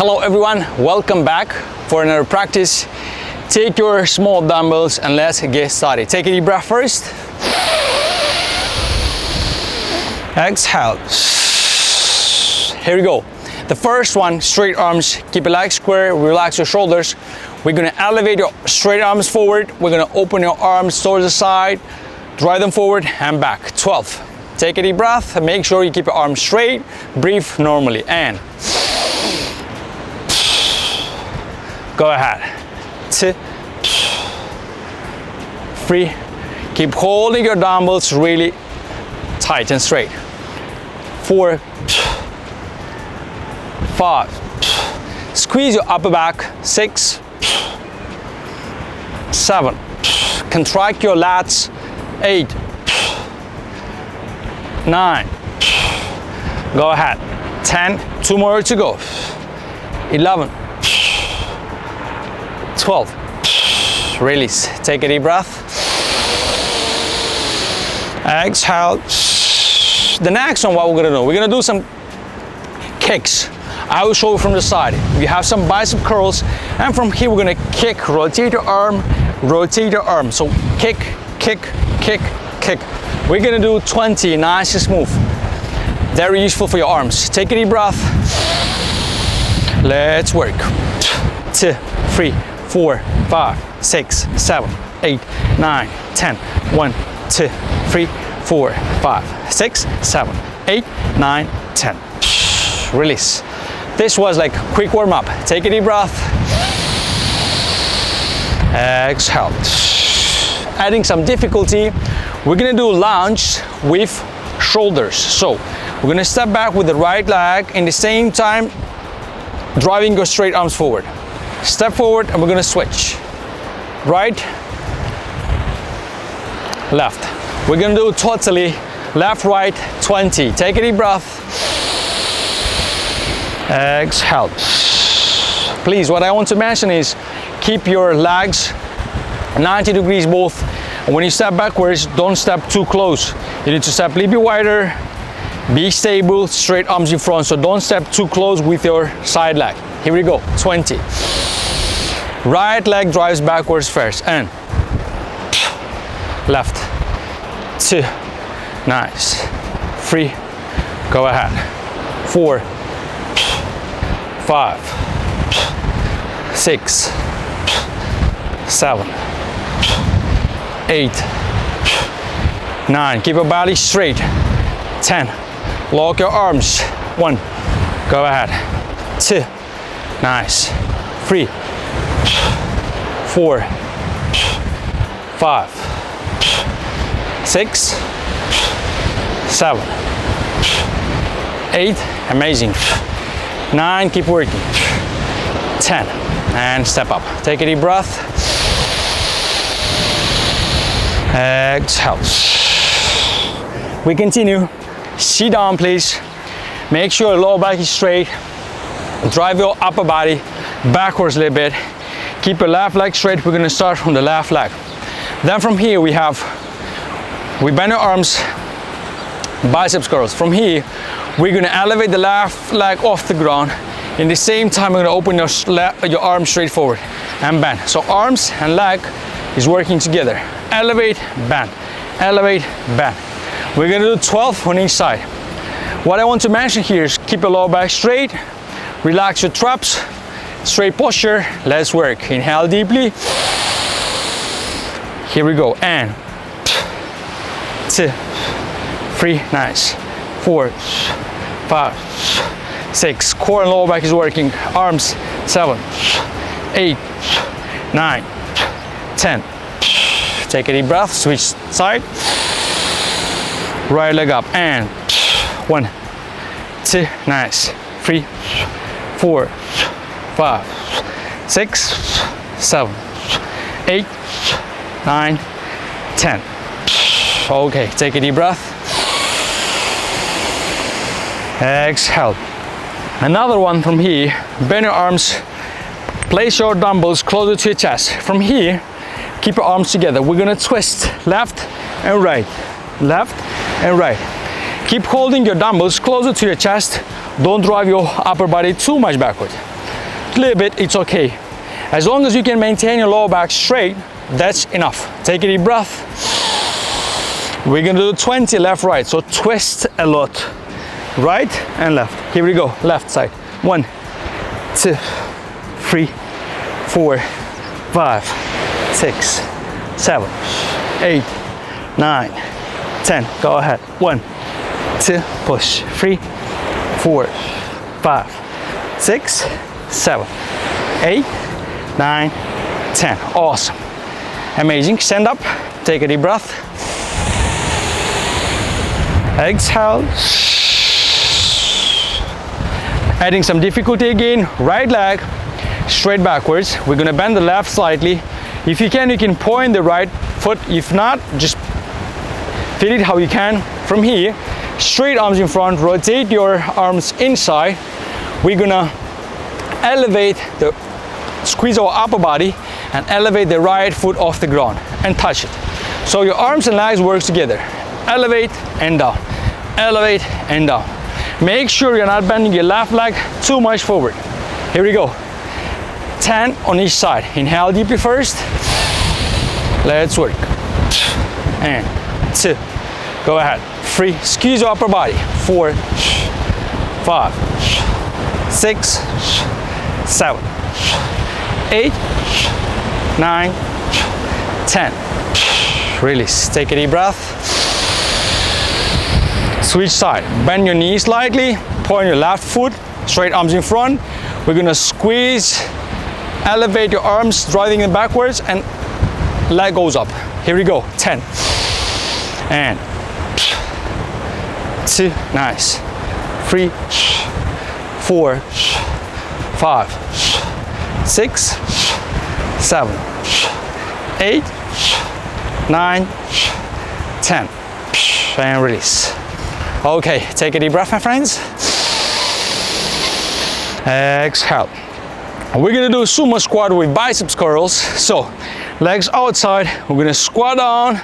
Hello everyone, welcome back for another practice. Take your small dumbbells and let's get started. Take a deep breath first. Exhale. Here we go. The first one, straight arms. Keep your legs square, relax your shoulders. We're gonna elevate your straight arms forward. We're gonna open your arms towards the side, drive them forward and back. 12. Take a deep breath and make sure you keep your arms straight. Breathe normally and go ahead. 2, 3. Keep holding your dumbbells really tight and straight. 4, 5. Squeeze your upper back. 6, 7. Contract your lats. 8, 9. Go ahead. 10. 2 more to go. 11. 12. Release. Take a deep breath. Exhale. The next one, what we're gonna do? We're gonna do some kicks. I will show you from the side. You have some bicep curls, and from here we're gonna kick. Rotate your arm. Rotate your arm. So kick, kick, kick, kick. We're gonna do 20, nice and smooth. Very useful for your arms. Take a deep breath. Let's work. 2, 3, 4, 5, 6, 7, 8, 9, 10. 1, 2, 3, 4, 5, 6, 7, 8, 9, 10. Release. This was like quick warm up. Take a deep breath. Exhale. Adding some difficulty, we're gonna do lunge with shoulders. So we're gonna step back with the right leg, in the same time driving your straight arms forward. Step forward and we're gonna switch. Right, left. We're gonna do totally left, right, 20. Take a deep breath. Exhale. Please, what I want to mention is keep your legs 90 degrees both. And when you step backwards, don't step too close. You need to step a little bit wider, be stable, straight arms in front. So don't step too close with your side leg. Here we go, 20. Right leg drives backwards first and left, 2, nice, 3, go ahead, 4, 5, 6, 7, 8, 9, keep your body straight, 10, lock your arms, 1, go ahead, 2, nice, 3, 4, 5, 6, 7, 8, amazing, 9, keep working, 10, and step up. Take a deep breath. Exhale. We continue. Sit down, please. Make sure your lower back is straight. Drive your upper body backwards a little bit. Keep your left leg straight. We're gonna start from the left leg. Then from here we bend our arms, biceps curls. From here, we're gonna elevate the left leg off the ground. In the same time, we're gonna open your arms straight forward and bend. So arms and leg is working together. Elevate, bend, elevate, bend. We're gonna do 12 on each side. What I want to mention here is keep your lower back straight, relax your traps, straight posture. Let's work. Inhale deeply. Here we go. And 2, 3, nice. 4, 5, 6. Core and lower back is working. Arms. 7, 8, 9, 10. Take a deep breath. Switch side. Right leg up. And 1, 2, nice. 3, 4, 5, 6, 7, 8, 9, 10. Okay, take a deep breath. Exhale. Another one from here. Bend your arms. Place your dumbbells closer to your chest. From here, keep your arms together. We're gonna twist left and right, left and right. Keep holding your dumbbells closer to your chest. Don't drive your upper body too much backward. a little bit, it's okay. As long as you can maintain your lower back straight, that's enough. Take a deep breath. We're gonna do 20 left, right. So twist a lot. Right and left. Here we go. Left side. 1, 2, 3, 4, 5, 6, 7, 8, 9, 10. Go ahead. 1, 2, push. 3, 4, 5, 6, 7, 8, 9, 10. Awesome. Amazing. Stand up. Take a deep breath. Exhale. Adding some difficulty again. Right leg straight backwards. We're gonna bend the left slightly. If you can point the right foot. If not, just feel it how you can. From here, straight arms in front, rotate your arms inside. We're gonna squeeze our upper body and elevate the right foot off the ground and touch it. So your arms and legs work together. Elevate and down, elevate and down. Make sure you're not bending your left leg too much forward. Here we go. 10 on each side. Inhale deeply first. Let's work. And 2. Go ahead. 3. Squeeze your upper body. 4, 5, 6, 7, 8, 9, 10. Release. Take a deep breath. Switch side. Bend your knees slightly. Point your left foot. Straight arms in front. We're gonna squeeze. Elevate your arms, driving them backwards, and leg goes up. Here we go. 10. And 2. Nice. 3, 4, 5, 6, 7, 8, 9, 10. And release. Okay, take a deep breath, my friends. Exhale. We're gonna do a sumo squat with biceps curls. So, legs outside, we're gonna squat down,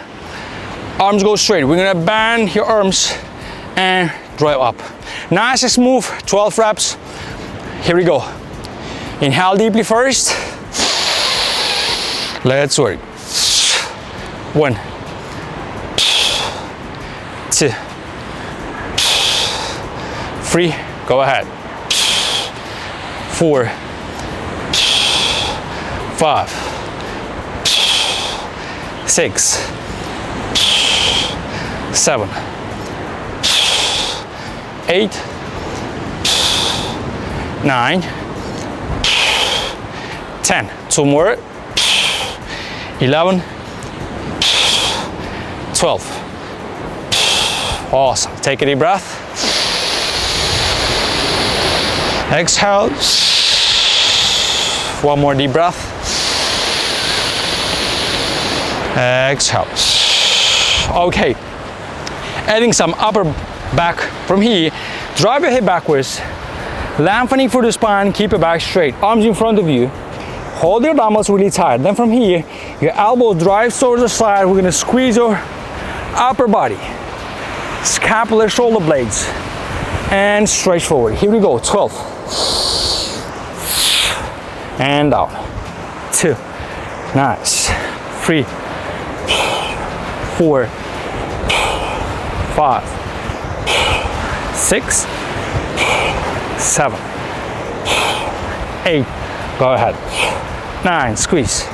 arms go straight. We're gonna bend your arms and drive up. Nice and smooth, 12 reps. Here we go. Inhale deeply first. Let's work. 1, 2, 3, go ahead. 4, 5, 6, 7, 8, 9, 10. 2 more. 11, 12. Awesome. Take a deep breath. Exhale. 1 more deep breath. Exhale. Okay. Adding some upper back from here. Drive your hip backwards. Lengthening through the spine. Keep your back straight. Arms in front of you. Hold your dumbbells really tight. Then from here, your elbow drives towards the side. We're gonna squeeze your upper body. Scapular shoulder blades. And stretch forward. Here we go. 12. And down. 2. Nice. 3, 4, 5, 6, 7, 8. Go ahead. 9. Squeeze.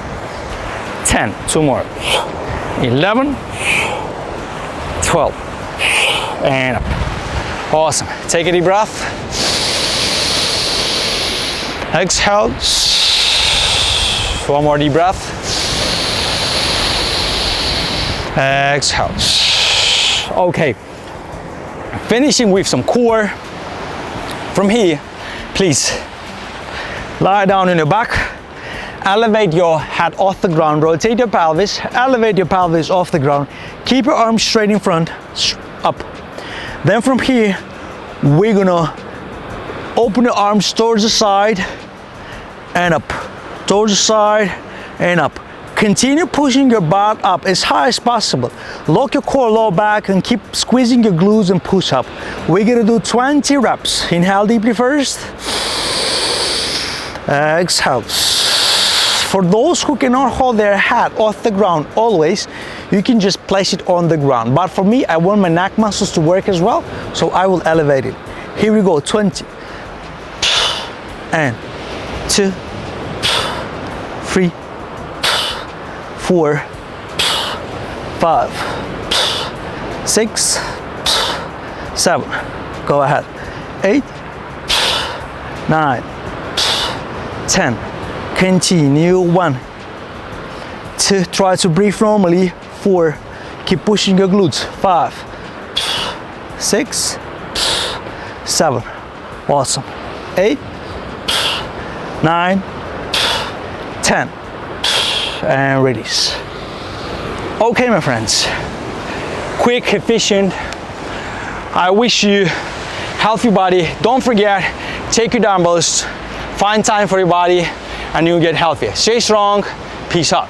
10. 2 more. 11, 12. And up. Awesome. Take a deep breath. Exhale. 1 more deep breath. Exhale. Okay. Finishing with some core. From here, please lie down on your back. Elevate your head off the ground. Rotate your pelvis. Elevate your pelvis off the ground. Keep your arms straight in front. Up. Then from here, we're gonna open your arms towards the side and up. Towards the side and up. Continue pushing your butt up as high as possible. Lock your core low back and keep squeezing your glutes and push up. We're gonna do 20 reps. Inhale deeply first. Exhale. For those who cannot hold their head off the ground always, you can just place it on the ground. But for me, I want my neck muscles to work as well, so I will elevate it. Here we go, 20. And 2, 3, 4, 5, 6, 7. Go ahead. 8, 9, 10. Continue. 1, 2. Try to breathe normally. 4. Keep pushing your glutes. 5, 6, 7. Awesome. 8, 9, 10. And release. Okay, my friends. Quick, efficient. I wish you healthy body. Don't forget, take your dumbbells, find time for your body, and you'll get healthy. Stay strong. Peace out.